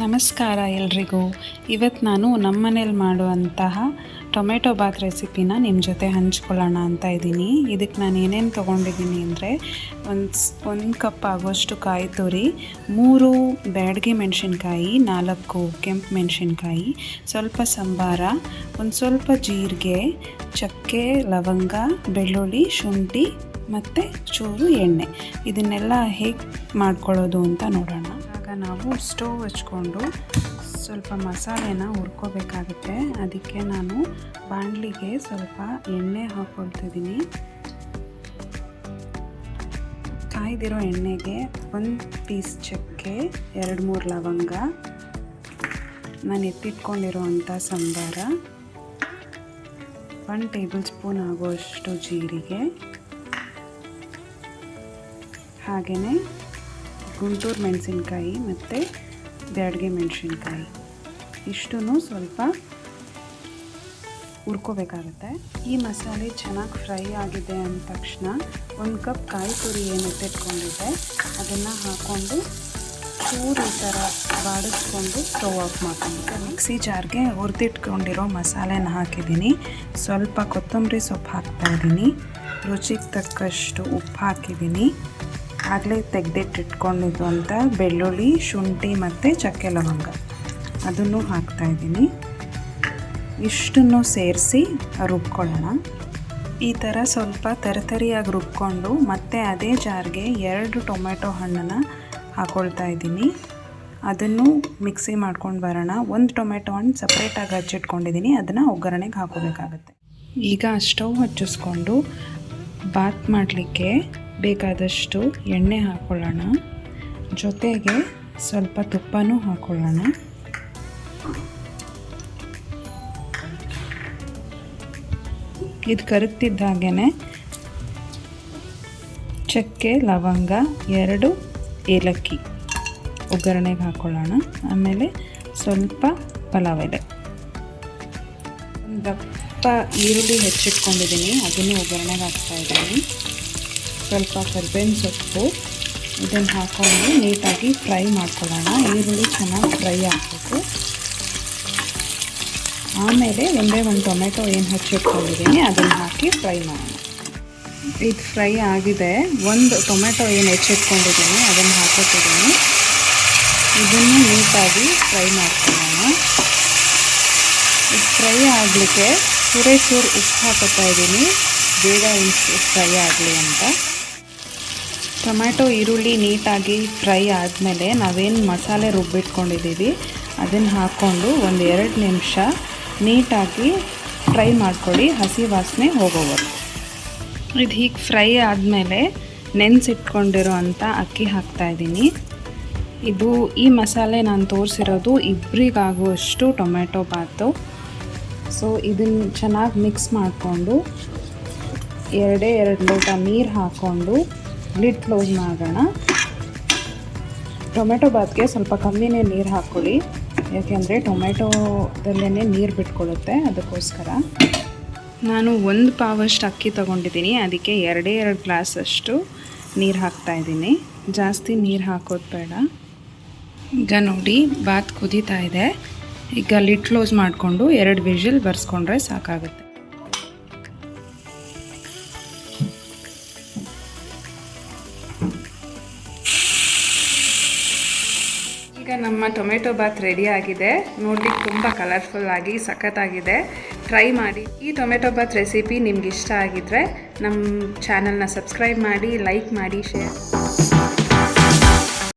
ನಮಸ್ಕಾರ ಎಲ್ರಿಗೂ. ಇವತ್ತು ನಾನು ನಮ್ಮ ಮನೇಲಿ ಮಾಡುವಂತಹ ಟೊಮೆಟೊ ಬಾತ್ ರೆಸಿಪಿನ ನಿಮ್ಮ ಜೊತೆ ಹಂಚ್ಕೊಳ್ಳೋಣ ಅಂತ ಇದ್ದೀನಿ. ಇದಕ್ಕೆ ನಾನು ಏನೇನು ತೊಗೊಂಡಿದ್ದೀನಿ ಅಂದರೆ ಒಂದು ಕಪ್ ಆಗೋಷ್ಟು ಕಾಯಿ ತುರಿ, 3 ಬ್ಯಾಡಗಿ ಮೆಣಸಿನ್ಕಾಯಿ, 4 ಕೆಂಪು ಮೆಣಸಿನ್ಕಾಯಿ, ಸ್ವಲ್ಪ ಸಂಬಾರ, ಒಂದು ಸ್ವಲ್ಪ ಜೀರಿಗೆ, ಚಕ್ಕೆ, ಲವಂಗ, ಬೆಳ್ಳುಳ್ಳಿ, ಶುಂಠಿ ಮತ್ತು ಚೂರು ಎಣ್ಣೆ. ಇದನ್ನೆಲ್ಲ ಹೇಗೆ ಮಾಡ್ಕೊಳ್ಳೋದು ಅಂತ ನೋಡೋಣ. ಆಗ ನಾವು ಸ್ಟವ್ ಹಚ್ಕೊಂಡು ಸ್ವಲ್ಪ ಮಸಾಲೆನ ಹುರ್ಕೋಬೇಕಾಗುತ್ತೆ. ಅದಕ್ಕೆ ನಾನು ಬಾಣಲಿಗೆ ಸ್ವಲ್ಪ ಎಣ್ಣೆ ಹಾಕ್ಕೊಳ್ತಿದ್ದೀನಿ. ಕಾಯ್ದಿರೋ ಎಣ್ಣೆಗೆ 1 ಪೀಸ್ ಚಕ್ಕೆ, 2-3 ಲವಂಗ, ನಾನು ಎತ್ತಿಟ್ಕೊಂಡಿರೋವಂಥ ಸಂಬಾರ, 1 ಟೇಬಲ್ ಸ್ಪೂನ್ ಆಗುವಷ್ಟು ಜೀರಿಗೆ, ಹಾಗೆಯೇ ಗುಂಟೂರು ಮೆಣಸಿನ್ಕಾಯಿ ಮತ್ತು ಬ್ಯಾಡಗಿ ಮೆಣಸಿನ್ಕಾಯಿ ಇಷ್ಟನ್ನು ಸ್ವಲ್ಪ ಹುರ್ಕೋಬೇಕಾಗತ್ತೆ. ಈ ಮಸಾಲೆ ಚೆನ್ನಾಗಿ ಫ್ರೈ ಆಗಿದೆ ಅಂದ ತಕ್ಷಣ 1 ಕಪ್ ಕಾಯಿ ತುರಿ ಏನು ಎತ್ತಿಟ್ಕೊಂಡಿದ್ದೆ ಅದನ್ನು ಹಾಕ್ಕೊಂಡು ಚೂರು ಈ ಥರ ಬಾಡಿಸ್ಕೊಂಡು ಸ್ಟವ್ ಆಫ್ ಮಾಡ್ಕೊಂಡಿದ್ದೆ. ಮಿಕ್ಸಿ ಜಾರ್ಗೆ ಹುರಿದಿಟ್ಕೊಂಡಿರೋ ಮಸಾಲೆನ ಹಾಕಿದ್ದೀನಿ. ಸ್ವಲ್ಪ ಕೊತ್ತಂಬರಿ ಸೊಪ್ಪು ಹಾಕ್ತಾಯಿದ್ದೀನಿ. ರುಚಿಗೆ ತಕ್ಕಷ್ಟು ಉಪ್ಪು ಹಾಕಿದ್ದೀನಿ. ಆಗಲೇ ತೆಗೆದಿಟ್ಟಿಟ್ಕೊಂಡಿದ್ದು ಅಂತ ಬೆಳ್ಳುಳ್ಳಿ, ಶುಂಠಿ ಮತ್ತು ಚಕ್ಕೆ ಲವಂಗ ಅದನ್ನು ಹಾಕ್ತಾಯಿದ್ದೀನಿ. ಇಷ್ಟನ್ನು ಸೇರಿಸಿ ರುಬ್ಕೊಳ್ಳೋಣ. ಈ ಥರ ಸ್ವಲ್ಪ ತರಿಯಾಗಿ ರುಬ್ಕೊಂಡು ಮತ್ತೆ ಅದೇ ಜಾರ್ಗೆ 2 ಟೊಮೆಟೊ ಹಣ್ಣನ್ನು ಹಾಕ್ಕೊಳ್ತಾ ಇದ್ದೀನಿ. ಅದನ್ನು ಮಿಕ್ಸಿ ಮಾಡ್ಕೊಂಡು ಬರೋಣ. 1 ಟೊಮೆಟೊ ಹಣ್ಣು ಸಪ್ರೇಟಾಗಿ ಹಚ್ಚಿಟ್ಕೊಂಡಿದ್ದೀನಿ, ಅದನ್ನು ಒಗ್ಗರಣೆಗೆ ಹಾಕೋಬೇಕಾಗತ್ತೆ. ಈಗ ಸ್ಟವ್ ಹಚ್ಚಿಸ್ಕೊಂಡು ಬಾತ್ ಮಾಡಲಿಕ್ಕೆ ಬೇಕಾದಷ್ಟು ಎಣ್ಣೆ ಹಾಕ್ಕೊಳ್ಳೋಣ. ಜೊತೆಗೆ ಸ್ವಲ್ಪ ತುಪ್ಪನೂ ಹಾಕ್ಕೊಳ್ಳೋಣ. ಇದು ಕರಗ್ತಿದ್ದಾಗೇ ಚಕ್ಕೆ, ಲವಂಗ, 2 ಏಲಕ್ಕಿ ಒಗ್ಗರಣೆಗೆ ಹಾಕ್ಕೊಳ್ಳೋಣ. ಆಮೇಲೆ ಸ್ವಲ್ಪ ಪಲಾವ್ ಎಲೆ, ಒಂದು ದಪ್ಪ ಈರುಳ್ಳಿ ಹೆಚ್ಚಿಟ್ಕೊಂಡಿದ್ದೀನಿ, ಅದನ್ನು ಒಗ್ಗರಣೆಗೆ ಹಾಕ್ತಾಯಿದ್ದೀನಿ. ಸ್ವಲ್ಪ ಕರಿಬೇವಿನ ಸೊಪ್ಪು, ಇದನ್ನು ಹಾಕ್ಕೊಂಡು ನೀಟಾಗಿ ಫ್ರೈ ಮಾಡ್ಕೊಳ್ಳೋಣ. ಈರುಳ್ಳಿ ಚೆನ್ನಾಗಿ ಫ್ರೈ ಆಗಬೇಕು. ಆಮೇಲೆ ಒಂದೇ ಒಂದು ಟೊಮೆಟೊ ಏನು ಹಚ್ಚಿಟ್ಕೊಂಡಿದ್ದೀನಿ ಅದನ್ನು ಹಾಕಿ ಫ್ರೈ ಮಾಡೋಣ. ಇದು ಫ್ರೈ ಆಗಿದೆ. 1 ಟೊಮೆಟೊ ಏನು ಹೆಚ್ಚಿಟ್ಕೊಂಡಿದ್ದೀನಿ ಅದನ್ನು ಹಾಕೋತಿದ್ದೀನಿ. ಇದನ್ನು ನೀಟಾಗಿ ಫ್ರೈ ಮಾಡ್ಕೊಳ್ಳೋಣ. ಇದು ಫ್ರೈ ಆಗಲಿಕ್ಕೆ ಚೂರು ಉಪ್ಪು ಹಾಕೋತಾ ಇದ್ದೀನಿ, ಬೇಗ ಫ್ರೈ ಆಗಲಿ ಅಂತ. ಟೊಮ್ಯಾಟೊ ಈರುಳ್ಳಿ ನೀಟಾಗಿ ಫ್ರೈ ಆದಮೇಲೆ ನಾವೇನು ಮಸಾಲೆ ರುಬ್ಬಿಟ್ಕೊಂಡಿದ್ದೀವಿ ಅದನ್ನು ಹಾಕ್ಕೊಂಡು 1-2 ನಿಮಿಷ ನೀಟಾಗಿ ಫ್ರೈ ಮಾಡ್ಕೊಳ್ಳಿ, ಹಸಿ ವಾಸನೆ ಹೋಗೋವರೆಗೂ. ಇದು ಹೀಗೆ ಫ್ರೈ ಆದಮೇಲೆ ನೆನೆಸಿಟ್ಕೊಂಡಿರೋ ಅಂಥ ಅಕ್ಕಿ ಹಾಕ್ತಾಯಿದ್ದೀನಿ. ಈ ಮಸಾಲೆ ನಾನು ತೋರಿಸಿರೋದು ಇಬ್ಬರಿಗಾಗುವಷ್ಟು ಟೊಮೆಟೊ ಬಾತು. ಸೊ ಇದನ್ನು ಚೆನ್ನಾಗಿ ಮಿಕ್ಸ್ ಮಾಡಿಕೊಂಡು 2 ಲೋಟ ನೀರು ಹಾಕ್ಕೊಂಡು ಲಿಡ್ ಕ್ಲೋಸ್ ಮಾಡೋಣ. ಟೊಮೆಟೊ ಬಾತ್ಗೆ ಸ್ವಲ್ಪ ಕಮ್ಮಿನೇ ನೀರು ಹಾಕ್ಕೊಳ್ಳಿ, ಯಾಕೆಂದರೆ ಟೊಮೆಟೊದಲ್ಲೇ ನೀರು ಬಿಟ್ಕೊಳ್ಳುತ್ತೆ, ಅದಕ್ಕೋಸ್ಕರ. ನಾನು 1 ಪಾವಷ್ಟು ಅಕ್ಕಿ ತೊಗೊಂಡಿದ್ದೀನಿ, ಅದಕ್ಕೆ 2 ಗ್ಲಾಸಷ್ಟು ನೀರು ಹಾಕ್ತಾಯಿದ್ದೀನಿ. ಜಾಸ್ತಿ ನೀರು ಹಾಕೋದು ಬೇಡ. ಈಗ ನೋಡಿ ಬಾತ್ ಕುದೀತಾ ಇದೆ. ಈಗ ಲಿಡ್ ಕ್ಲೋಸ್ ಮಾಡಿಕೊಂಡು 2 ವಿಷಲ್ ಬರ್ಸ್ಕೊಂಡ್ರೆ ಸಾಕಾಗುತ್ತೆ. ಈಗ ನಮ್ಮ ಟೊಮೆಟೊ ಬಾತ್ ರೆಡಿ ಆಗಿದೆ. ನೋಡ್ಲಿಕ್ಕೆ ತುಂಬ ಕಲರ್ಫುಲ್ ಆಗಿ ಸಖತ್ತಾಗಿದೆ. ಟ್ರೈ ಮಾಡಿ. ಈ ಟೊಮೆಟೊ ಬಾತ್ ರೆಸಿಪಿ ನಿಮ್ಗೆ ಇಷ್ಟ ಆಗಿದ್ರೆ ನಮ್ಮ ಚಾನಲ್ನ ಸಬ್ಸ್ಕ್ರೈಬ್ ಮಾಡಿ, ಲೈಕ್ ಮಾಡಿ, ಶೇರ್